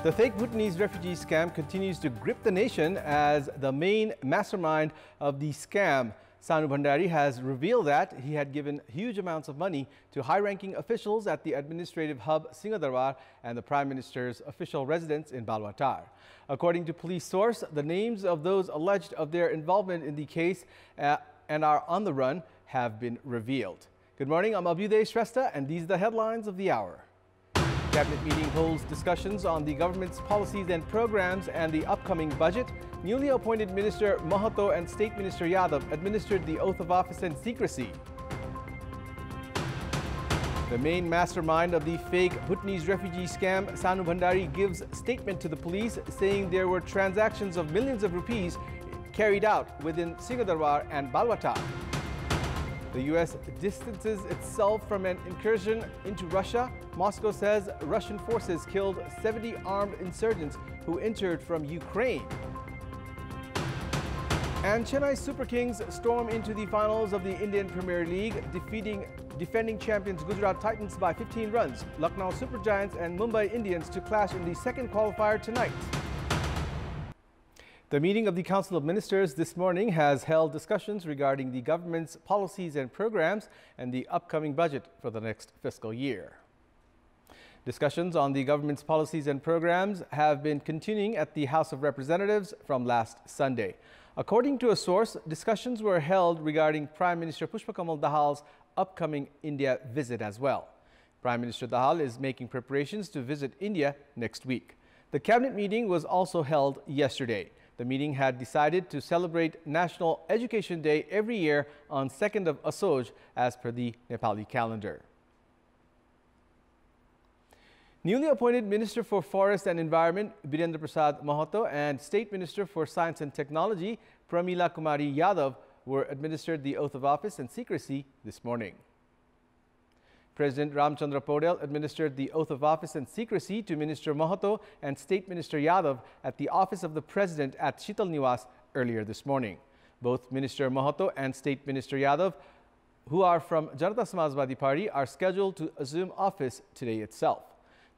The fake Bhutanese refugee scam continues to grip the nation as the main mastermind of the scam, Sanu Bhandari, has revealed that he had given huge amounts of money to high-ranking officials at the administrative hub Singhdarbar and the Prime Minister's official residence in Balwatar. According to police source, the names of those alleged of their involvement in the case and are on the run have been revealed. Good morning, I'm Abhyuday Shrestha, and these are the headlines of the hour. Cabinet meeting holds discussions on the government's policies and programs and the upcoming budget. Newly appointed Minister Mahato and State Minister Yadav administered the oath of office in secrecy. The main mastermind of the fake Bhutanese refugee scam, Sanu Bhandari, gives statement to the police saying there were transactions of millions of rupees carried out within Singhdarbar and Balwatar. The U.S. distances itself from an incursion into Russia. Moscow says Russian forces killed 70 armed insurgents who entered from Ukraine. And Chennai Super Kings storm into the finals of the Indian Premier League, defeating defending champions Gujarat Titans by 15 runs. Lucknow Super Giants and Mumbai Indians to clash in the second qualifier tonight. The meeting of the Council of Ministers this morning has held discussions regarding the government's policies and programs and the upcoming budget for the next fiscal year. Discussions on the government's policies and programs have been continuing at the House of Representatives from last Sunday. According to a source, discussions were held regarding Prime Minister Pushpakamal Dahal's upcoming India visit as well. Prime Minister Dahal is making preparations to visit India next week. The cabinet meeting was also held yesterday. The meeting had decided to celebrate National Education Day every year on 2nd of Asoj as per the Nepali calendar. Newly appointed Minister for Forest and Environment Birendra Prasad Mahato and State Minister for Science and Technology Pramila Kumari Yadav were administered the oath of office in secrecy this morning. President Ramchandra Podel administered the oath of office in secrecy to Minister Mahato and State Minister Yadav at the office of the President at Shital Niwas earlier this morning. Both Minister Mahato and State Minister Yadav, who are from Janata Samajwadi Party, are scheduled to assume office today itself.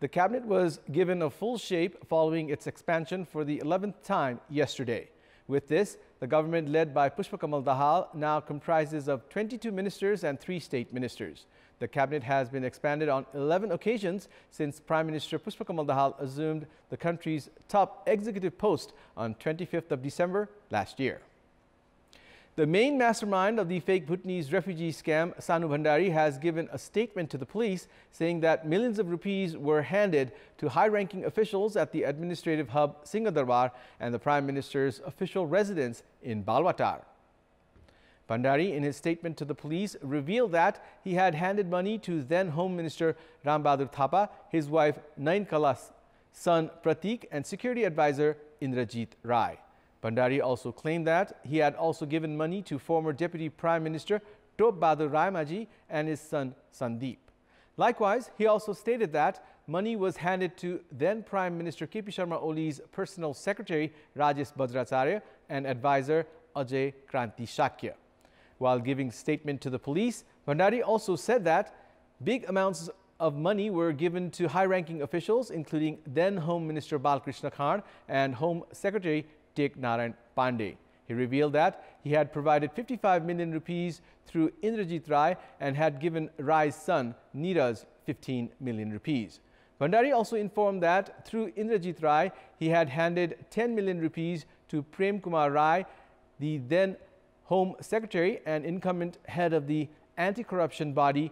The cabinet was given a full shape following its expansion for the 11th time yesterday. With this, the government led by Pushpakamal Dahal now comprises of 22 ministers and 3 state ministers. The cabinet has been expanded on 11 occasions since Prime Minister Pushpakamal Dahal assumed the country's top executive post on 25th of December last year. The main mastermind of the fake Bhutanese refugee scam, Sanu Bhandari, has given a statement to the police saying that millions of rupees were handed to high-ranking officials at the administrative hub Singhdarbar and the Prime Minister's official residence in Balwatar. Bhandari, in his statement to the police, revealed that he had handed money to then Home Minister Ram Bahadur Thapa, his wife Nain Kala's son Pratik, and security advisor Indrajit Rai. Bhandari also claimed that he had also given money to former Deputy Prime Minister Top Bahadur Raimaji and his son Sandeep. Likewise, he also stated that money was handed to then Prime Minister KP Sharma Oli's personal secretary Rajesh Bajracharya and advisor Ajay Kranti Shakya. While giving statement to the police, Bhandari also said that big amounts of money were given to high-ranking officials, including then Home Minister Balkrishna Khan and Home Secretary Tek Narayan Pandey. He revealed that he had provided 55 million rupees through Indrajit Rai and had given Rai's son Neeraj 15 million rupees. Bhandari also informed that through Indrajit Rai, he had handed 10 million rupees to Prem Kumar Rai, the then Home Secretary and incumbent head of the anti-corruption body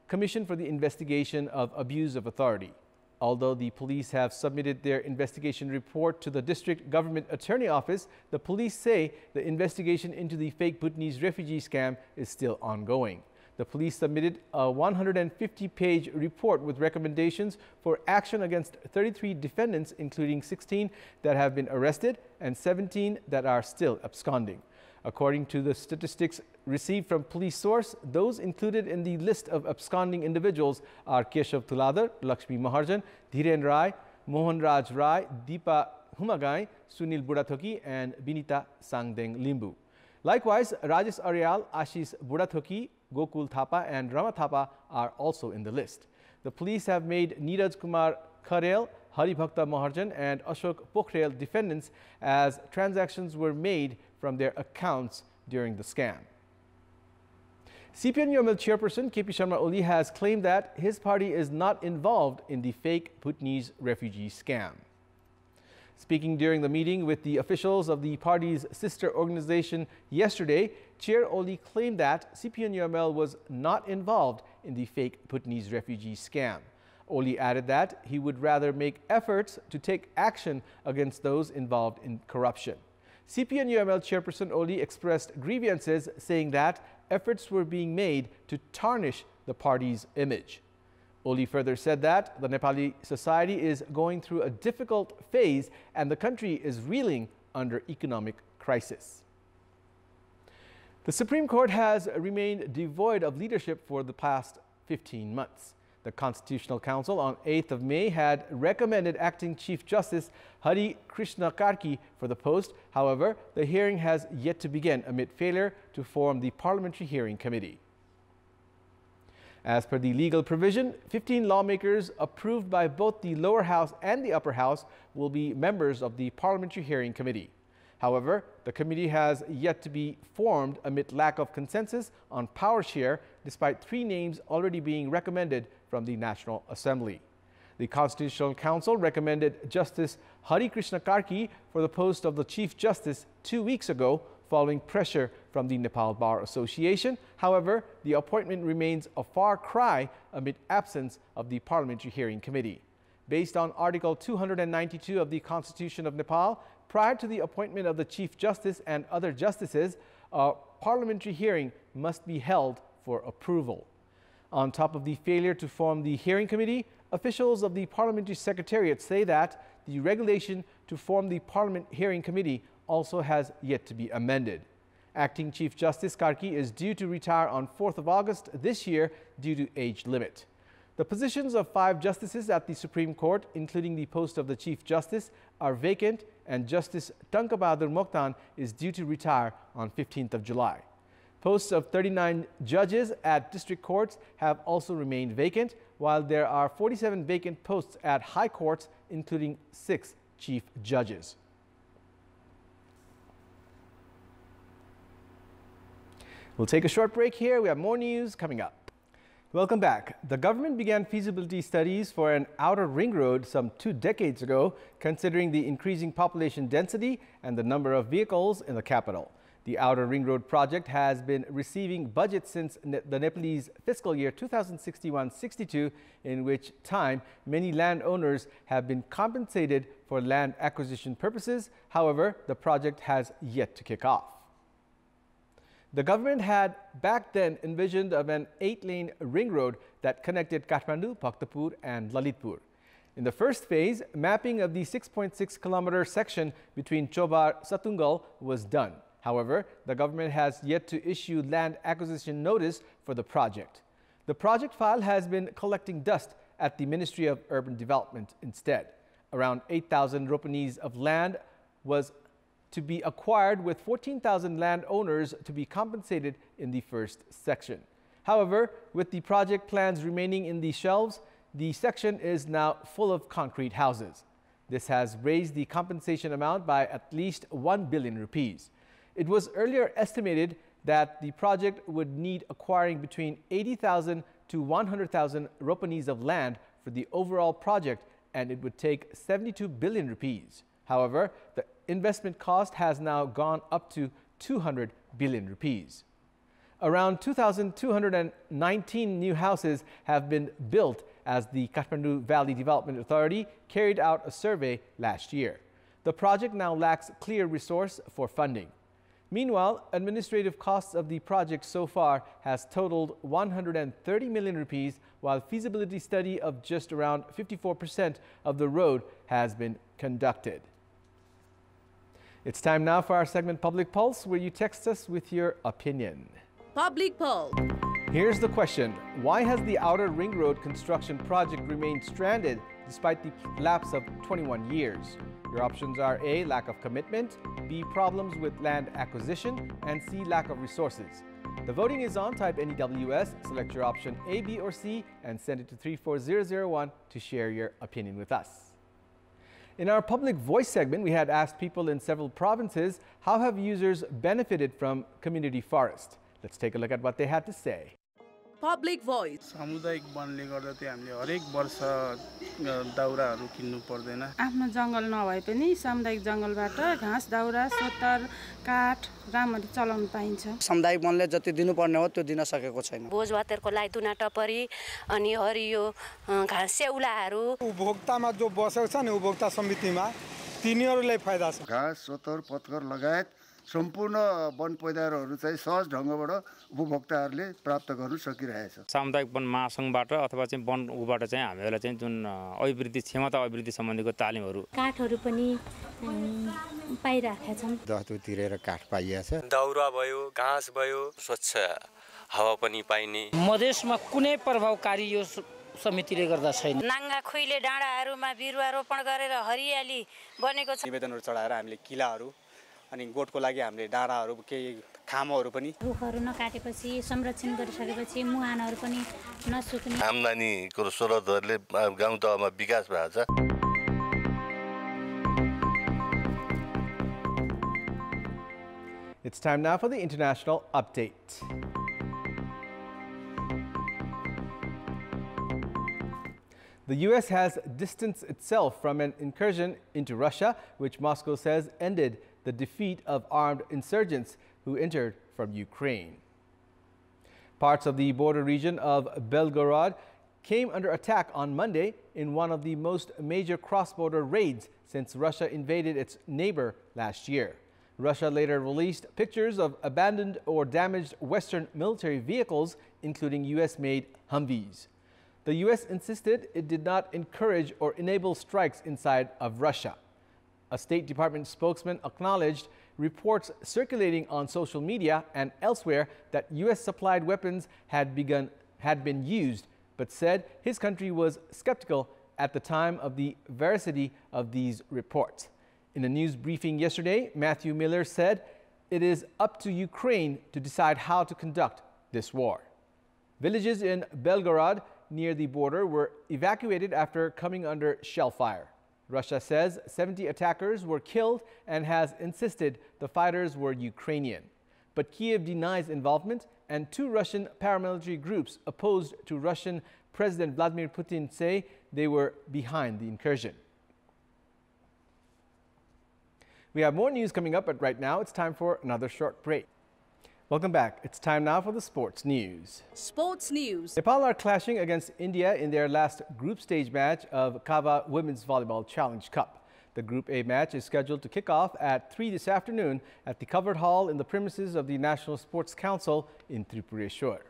Commission for the Investigation of Abuse of Authority. Although the police have submitted their investigation report to the District Government Attorney Office, the police say the investigation into the fake Bhutanese refugee scam is still ongoing. The police submitted a 150-page report with recommendations for action against 33 defendants, including 16 that have been arrested and 17 that are still absconding. According to the statistics received from police source, those included in the list of absconding individuals are Keshav Tuladar, Lakshmi Maharjan, Dhiren Rai, Mohan Raj Rai, Deepa Humagai, Sunil Budathoki and Binita Sangdeng Limbu. Likewise, Rajesh Aryal, Ashish Budathoki, Gokul Thapa and Rama Thapa are also in the list. The police have made Neeraj Kumar Kharel, Haribhakta Maharjan and Ashok Pokhrel defendants as transactions were made from their accounts during the scam. CPN-UML chairperson KP Sharma Oli has claimed that his party is not involved in the fake Bhutanese refugee scam. Speaking during the meeting with the officials of the party's sister organization yesterday, Chair Oli claimed that CPN-UML was not involved in the fake Bhutanese refugee scam. Oli added that he would rather make efforts to take action against those involved in corruption. CPN-UML chairperson Oli expressed grievances, saying that efforts were being made to tarnish the party's image. Oli further said that the Nepali society is going through a difficult phase and the country is reeling under economic crisis. The Supreme Court has remained devoid of leadership for the past 15 months. The Constitutional Council on 8th of May had recommended acting Chief Justice Hari Krishna Karki for the post. However, the hearing has yet to begin amid failure to form the Parliamentary Hearing Committee. As per the legal provision, 15 lawmakers approved by both the lower house and the upper house will be members of the Parliamentary Hearing Committee. However, the committee has yet to be formed amid lack of consensus on power share, despite 3 names already being recommended from the National Assembly. The Constitutional Council recommended Justice Hari Krishna Karki for the post of the Chief Justice 2 weeks ago, following pressure from the Nepal Bar Association. However, the appointment remains a far cry amid absence of the Parliamentary Hearing Committee. Based on Article 292 of the Constitution of Nepal, prior to the appointment of the Chief Justice and other justices, a parliamentary hearing must be held for approval. On top of the failure to form the hearing committee, officials of the Parliamentary Secretariat say that the regulation to form the Parliament Hearing Committee also has yet to be amended. Acting Chief Justice Karki is due to retire on 4th of August this year due to age limit. The positions of 5 justices at the Supreme Court, including the post of the Chief Justice, are vacant, and Justice Tankabahadur Mokhtan is due to retire on 15th of July. Posts of 39 judges at district courts have also remained vacant, while there are 47 vacant posts at high courts, including 6 chief judges. We'll take a short break here. We have more news coming up. Welcome back. The government began feasibility studies for an outer ring road some 2 decades ago, considering the increasing population density and the number of vehicles in the capital. The outer ring road project has been receiving budget since the Nepalese fiscal year 2061-62, in which time many landowners have been compensated for land acquisition purposes. However, the project has yet to kick off. The government had back then envisioned of an 8-lane ring road that connected Kathmandu, Bhaktapur and Lalitpur. In the first phase, mapping of the 6.6-kilometer section between Chobar-Satungal was done. However, the government has yet to issue land acquisition notice for the project. The project file has been collecting dust at the Ministry of Urban Development instead. Around 8,000 ropanis of land was to be acquired, with 14,000 landowners to be compensated in the first section. However, with the project plans remaining in the shelves, the section is now full of concrete houses. This has raised the compensation amount by at least 1 billion rupees. It was earlier estimated that the project would need acquiring between 80,000 to 100,000 ropanis of land for the overall project, and it would take 72 billion rupees. However, the investment cost has now gone up to 200 billion rupees. Around 2,219 new houses have been built as the Kathmandu Valley Development Authority carried out a survey last year. The project now lacks clear resource for funding. Meanwhile, administrative costs of the project so far has totaled 130 million rupees, while feasibility study of just around 54% of the road has been conducted. It's time now for our segment Public Pulse, where you text us with your opinion. Public Pulse. Here's the question. Why has the Outer Ring Road construction project remained stranded despite the lapse of 21 years? Your options are A, lack of commitment, B, problems with land acquisition, and C, lack of resources. The voting is on. Type NEWS, select your option A, B, or C, and send it to 34001 to share your opinion with us. In our Public Voice segment, we had asked people in several provinces how have users benefited from community forest. Let's take a look at what they had to say. Public Voice. सामुदायिक वनले गर्दा चाहिँ हामीले हरेक वर्ष दाउराहरू किन्नु पर्दैन आफ्नो जंगल नभए पनि सामुदायिक जंगलबाट घाँस दाउरा सोतर काठ राम्ररी चलाउन पाइन्छ सामुदायिक वनले जति दिनुपर्ने हो त्यो दिन सकेको छैन भोज भातहरुको लागि दुना टपरी अनि हरियो घाँस स्याउलाहरू उपभोक्तामा जो बसेको छ नि उपभोक्ता समितिमा तिनीहरुलाई फाइदा छ घाँस सोतर पतकर लगायत सम्पूर्ण वन पैदावारहरू चाहिँ सहज ढंगबाट उपभोक्ताहरूले प्राप्त गर्न सकिरहेछ सामुदायिक वन महासंघबाट अथवा चाहिँ वन उबाट चाहिँ हामीलाई चाहिँ जुन अभिवृद्धि क्षमता अभिवृद्धि सम्बन्धीको तालिमहरू काठहरू पनि पाइराखेका छन् दहतो तिरेर काठ पाइएको छ दाउरा भयो घाँस भयो स्वच्छ हावा पनि पाइने मधेसमा कुनै प्रभावकारी यो समितिले गर्दा छैन नाङ्गा खुइले डाँडाहरूमा बिरुवा रोपण गरेर हरियाली बनेको छ निवेदनहरू चढाएर हामीले किलाहरू अनि गोठको लागि हामीले डाँडाहरू केही खामहरू पनि रुखहरू नकाटेपछि संरक्षण गरिसकेपछि मुहानहरू पनि नसुक्ने आम्दानीको स्रोतहरूले गाउँ तहमा विकास भएको छ It's time now for the international update. The U.S. has distanced itself from an incursion into Russia, which Moscow says ended the defeat of armed insurgents who entered from Ukraine. Parts of the border region of Belgorod came under attack on Monday in one of the most major cross-border raids since Russia invaded its neighbor last year. Russia later released pictures of abandoned or damaged Western military vehicles, including U.S.-made Humvees. The U.S. insisted it did not encourage or enable strikes inside of Russia. A State Department spokesman acknowledged reports circulating on social media and elsewhere that U.S.-supplied weapons had been used, but said his country was skeptical at the time of the veracity of these reports. In a news briefing yesterday, Matthew Miller said it is up to Ukraine to decide how to conduct this war. Villages in Belgorod near the border were evacuated after coming under shell fire. Russia says 70 attackers were killed and has insisted the fighters were Ukrainian. But Kiev denies involvement, and two Russian paramilitary groups opposed to Russian President Vladimir Putin say they were behind the incursion. We have more news coming up, but right now it's time for another short break. Welcome back. It's time now for the sports news. Sports news. Nepal are clashing against India in their last group stage match of Kava Women's Volleyball Challenge Cup. The Group A match is scheduled to kick off at 3 this afternoon at the covered hall in the premises of the National Sports Council in Tripureshwar.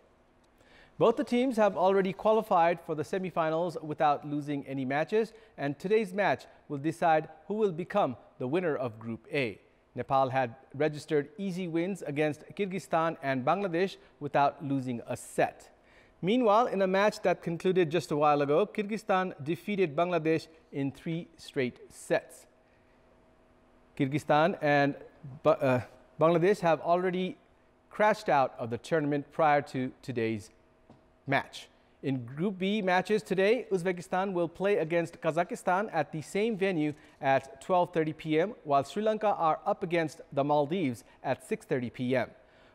Both the teams have already qualified for the semi-finals without losing any matches, and today's match will decide who will become the winner of Group A. Nepal had registered easy wins against Kyrgyzstan and Bangladesh without losing a set. Meanwhile, in a match that concluded just a while ago, Kyrgyzstan defeated Bangladesh in 3 straight sets. Kyrgyzstan and Bangladesh have already crashed out of the tournament prior to today's match. In Group B matches today, Uzbekistan will play against Kazakhstan at the same venue at 12:30 p.m., while Sri Lanka are up against the Maldives at 6:30 p.m.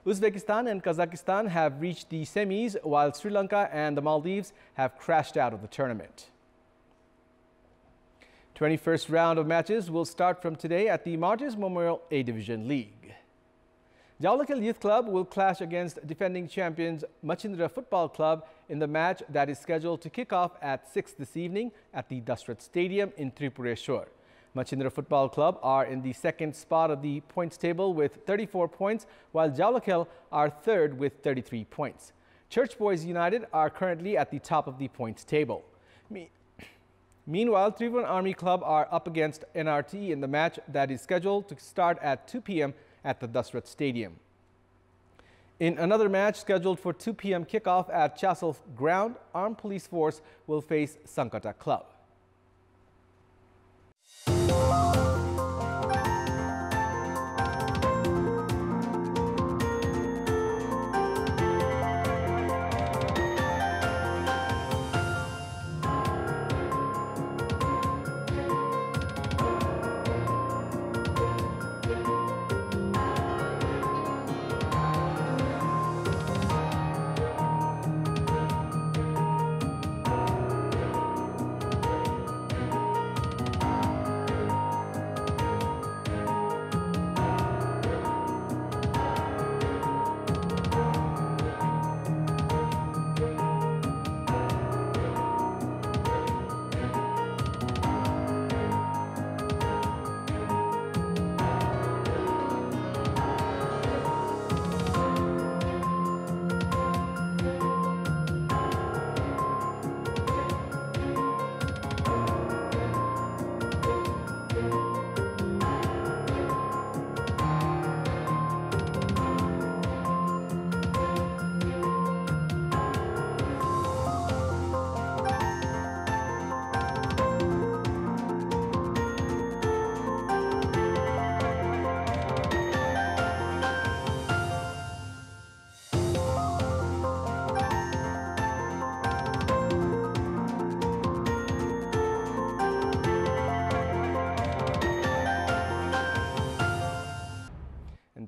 Uzbekistan and Kazakhstan have reached the semis, while Sri Lanka and the Maldives have crashed out of the tournament. 21st round of matches will start from today at the Martyrs Memorial A Division League. Jaulakhel Youth Club will clash against defending champions Machindra Football Club in the match that is scheduled to kick off at 6 this evening at the Dasrat Stadium in Tripureshwar. Machindra Football Club are in the second spot of the points table with 34 points, while Jaulakhel are third with 33 points. Church Boys United are currently at the top of the points table. Meanwhile, Tribhuvan Army Club are up against NRT in the match that is scheduled to start at 2 p.m. at the Dasrat Stadium. In another match scheduled for 2 p.m. kickoff at Chassel Ground, Armed Police Force will face Sankata Club.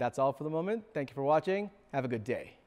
That's all for the moment. Thank you for watching. Have a good day.